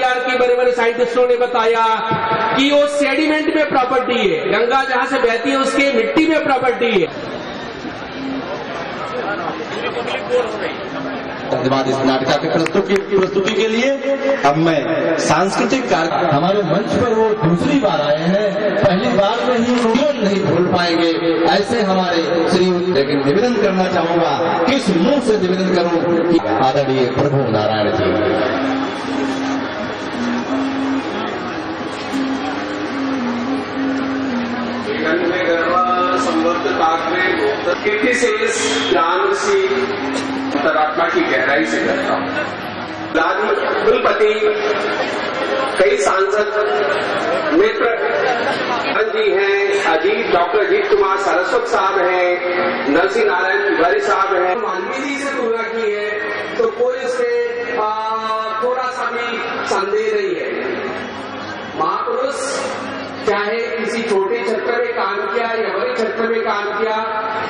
CSIR की बड़े बड़े साइंटिस्टों ने बताया कि वो सेडिमेंट में प्रॉपर्टी है, गंगा जहां से बहती है उसके मिट्टी में प्रॉपर्टी है। धन्यवाद इस नाटिका की प्रस्तुति के लिए। अब मैं सांस्कृतिक कार्यक्रम हमारे मंच पर वो दूसरी बार आए हैं, पहली बार में ही जीवन नहीं भूल पाएंगे ऐसे हमारे श्री। लेकिन निवेदन करना चाहूंगा, किस मुंह से निवेदन करूं कि आदरणीय प्रभु नारायण जी कीर्ति से इस ज्ञान से अंतरात्मा की गहराई से करता हूँ। कुलपति, कई सांसद मित्र जी हैं, डॉक्टर अजीत कुमार सरस्वत साहब हैं, नरसिंह नारायण तिवारी साहब हैं, मानवी जी से तुलना की है तो कोई इसमें थोड़ा सा भी संदेह नहीं है। महापुरुष चाहे किसी छोटे क्षेत्र में काम किया या बड़े क्षेत्र में काम किया,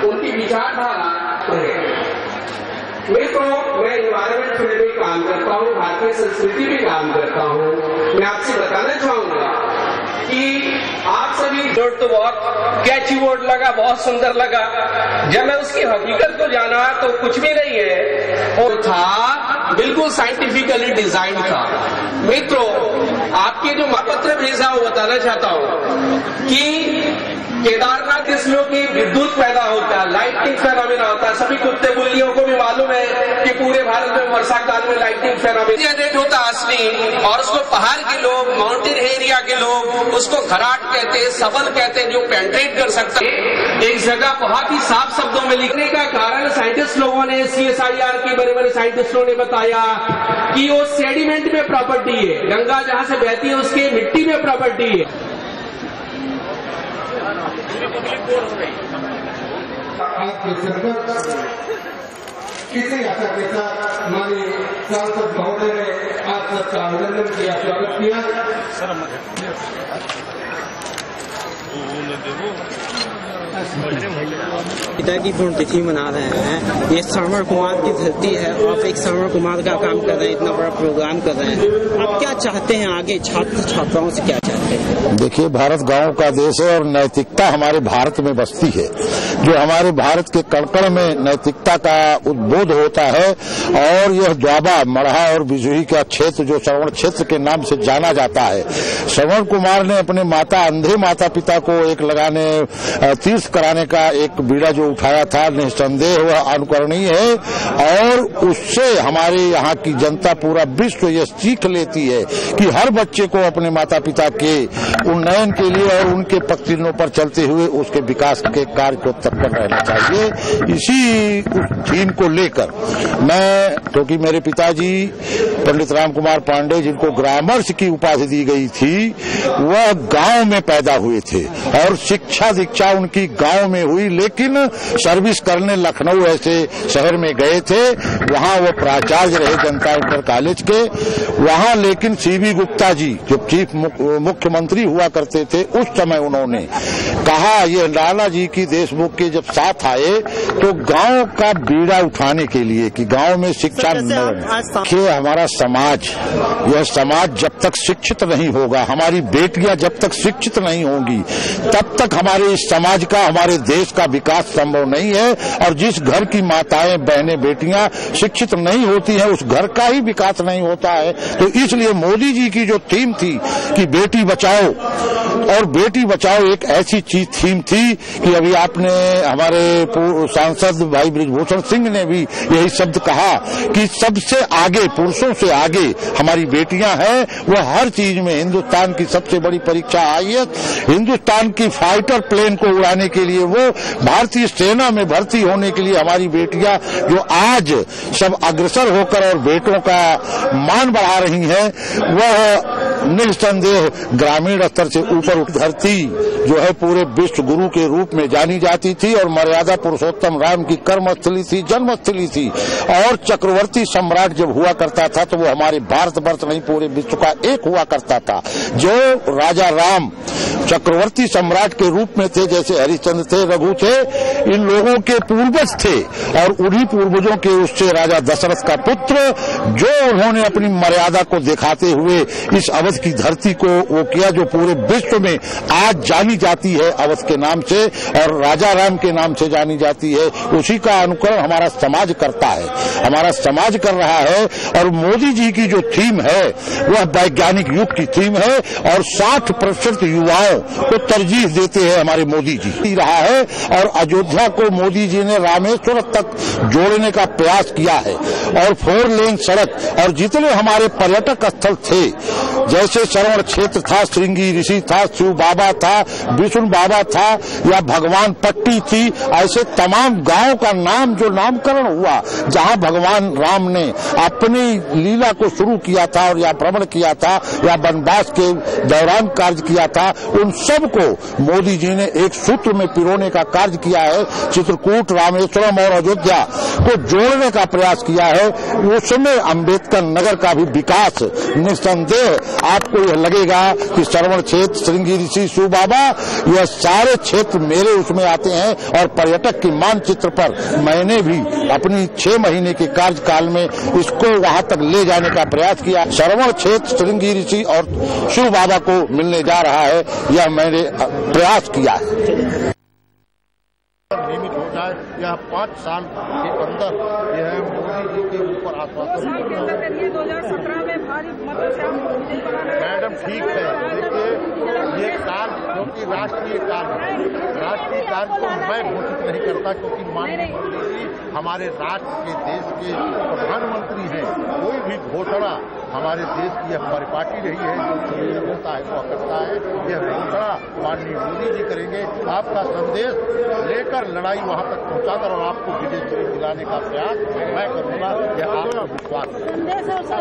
उनकी विचारधारा है। मैं एनवायरमेंट फील्ड में काम करता हूँ, भारतीय संस्कृति में काम करता हूँ। मैं आपसे बताना चाहूंगा कि आप सभी वर्ड तो बहुत कैची वर्ड लगा, बहुत सुंदर लगा। जब मैं उसकी हकीकत को जाना तो कुछ भी नहीं है, और था बिल्कुल साइंटिफिकली डिजाइन था। मित्रों, आपके जो पत्र भेजा वो बताना चाहता हूँ कि केदारनाथ इसमें की विद्युत पैदा होता है, लाइटिंग फेनोमेना होता है। सभी कुत्ते बिल्लियों को भी मालूम है कि पूरे भारत में वर्षा काल में लाइटिंग फेनोमेना जनरेट होता है असली, और उसको पहाड़ के लोग, माउंटेन एरिया के लोग उसको घराट कहते हैं, सबल कहते हैं, जो पेंट्रेट कर सकते हैं। एक जगह बहुत ही साफ शब्दों में लिखने का कारण साइंटिस्ट लोगों ने, CSIR की बड़े बड़े साइंटिस्टों ने बताया कि वो सेडिमेंट में प्रॉपर्टी है, गंगा जहां से बहती है उसके मिट्टी में प्रॉपर्टी है। किसी आशा के साथ हमारे सांसद महोदय ने आज सबका अभिनंदन किया, स्वागत किया। पिता की पुण्यतिथि मना रहे हैं। ये श्रवण कुमार की धरती है, आप एक श्रवण कुमार का काम कर रहे हैं, इतना बड़ा प्रोग्राम कर रहे हैं। आप क्या चाहते हैं आगे, छात्र छात्राओं से क्या चाहते हैं? देखिए, भारत गांव का देश है और नैतिकता हमारे भारत में बसती है। जो हमारे भारत के कण में नैतिकता का उद्बोध होता है, और यह द्वाबा, मढ़ा और बिजुही का क्षेत्र जो श्रवण क्षेत्र के नाम से जाना जाता है। श्रवण कुमार ने अपने अंधे माता पिता को एक लगाने, तीर्थ कराने का एक बीड़ा जो उठाया था, निस्संदेह वह अनुकरणीय है, और उससे हमारे यहाँ की जनता, पूरा विश्व यह सीख लेती है कि हर बच्चे को अपने माता पिता के उन्नयन के लिए और उनके पक्तिनों पर चलते हुए उसके विकास के कार्य को तत्पर रहना चाहिए। इसी थीम को लेकर मैं, क्योंकि मेरे पिताजी पंडित राम कुमार पांडे, जिनको ग्रामर्स की उपाधि दी गई थी, वह गांव में पैदा हुए थे और शिक्षा दीक्षा उनकी गांव में हुई, लेकिन सर्विस करने लखनऊ ऐसे शहर में गए थे। वहां वो प्राचार्य रहे जनता इंटर कॉलेज के। वहां लेकिन सीबी गुप्ता जी जो चीफ मुख्यमंत्री हुआ करते थे, उस समय उन्होंने कहा, ये लाला जी की देशमुख के जब साथ आए तो गांव का बीड़ा उठाने के लिए कि गांव में शिक्षा देखिए, हमारा समाज, यह समाज जब तक शिक्षित नहीं होगा, हमारी बेटियां जब तक शिक्षित नहीं होंगी, तब तक हमारे इस समाज का, हमारे देश का विकास संभव नहीं है। और जिस घर की माताएं, बहनें, बेटियां शिक्षित नहीं होती हैं, उस घर का ही विकास नहीं होता है। तो इसलिए मोदी जी की जो थीम थी कि बेटी बचाओ, और बेटी बचाओ एक ऐसी चीज थीम थी कि अभी आपने, हमारे सांसद भाई बृजभूषण सिंह ने भी यही शब्द कहा कि सबसे आगे, पुरुषों से आगे हमारी बेटियां हैं। वह हर चीज में, हिंदुस्तान की सबसे बड़ी परीक्षा IAS, हिंदुस्तान की फाइटर प्लेन को उड़ाने के लिए, वो भारतीय सेना में भर्ती होने के लिए हमारी बेटियां जो आज सब अग्रसर होकर और बेटों का मान बढ़ा रही हैं, वह निस्संदेह ग्रामीण स्तर से ऊपर धरती जो है पूरे विश्व गुरु के रूप में जानी जाती थी और मर्यादा पुरुषोत्तम राम की कर्मस्थली थी, जन्मस्थली थी। और चक्रवर्ती सम्राट जब हुआ करता था तो वो हमारे भारतवर्ष नहीं पूरे विश्व का एक हुआ करता था। जो राजा राम चक्रवर्ती सम्राट के रूप में थे, जैसे हरिश्चंद्र थे, रघु थे, इन लोगों के पूर्वज थे और उन्हीं पूर्वजों के उससे राजा दशरथ का पुत्र, जो उन्होंने अपनी मर्यादा को दिखाते हुए इस अवध की धरती को वो किया जो पूरे विश्व में आज जानी जाती है अवध के नाम से और राजा राम के नाम से जानी जाती है। उसी का अनुकरण हमारा समाज करता है, हमारा समाज कर रहा है। और मोदी जी की जो थीम है वह वैज्ञानिक युग की थीम है और 60% युवाओं को तरजीह देते हैं हमारे मोदी जी रहा है। और अयोध्या को मोदी जी ने रामेश्वर तक जोड़ने का प्रयास किया है और 4 लेन सड़क और जितने हमारे पर्यटक स्थल थे, जैसे श्रवण क्षेत्र था, श्रृंगी ऋषि था, शिव बाबा था, विष्णु बाबा था या भगवान पट्टी थी, ऐसे तमाम गांव का नाम जो नामकरण हुआ जहां भगवान राम ने अपनी लीला को शुरू किया था और या भ्रमण किया था या वनवास के दौरान कार्य किया था, उन सबको मोदी जी ने एक सूत्र में पिरोने का कार्य किया है। चित्रकूट, रामेश्वरम और अयोध्या को जोड़ने का प्रयास किया है। उसमें अम्बेडकर नगर का भी विकास निस्संदेह आपको यह लगेगा कि श्रवण क्षेत्र, श्रृंगी ऋषि, शिव बाबा, यह सारे क्षेत्र मेरे उसमें आते हैं। और पर्यटक की मानचित्र पर मैंने भी अपनी 6 महीने के कार्यकाल में इसको वहां तक ले जाने का प्रयास किया। श्रवण क्षेत्र, श्रृंगी ऋषि और शिव बाबा को मिलने जा रहा है, यह मैंने प्रयास किया है। नियमित हो जाए, यह 5 साल के अंदर यह मोदी जी के ऊपर आश्वासन 2017 में भारी मतों से मैडम ठीक है। देखिए ये काल क्योंकि राष्ट्रीय काल है, राष्ट्रीय काल को मैं घोषित नहीं करता क्योंकि माननीय मोदी जी हमारे राष्ट्र के देश के प्रधानमंत्री हैं। कोई भी घोषणा हमारे देश की यह परिपाटी रही है जो होता है वह करता है। यह घोषणा माननीय मोदी जी करेंगे। आपका संदेश लेकर लड़ाई वहां तक पहुंचाकर और आपको विजय दिलाने का प्रयास मैं करूंगा, यह आपका विश्वास है।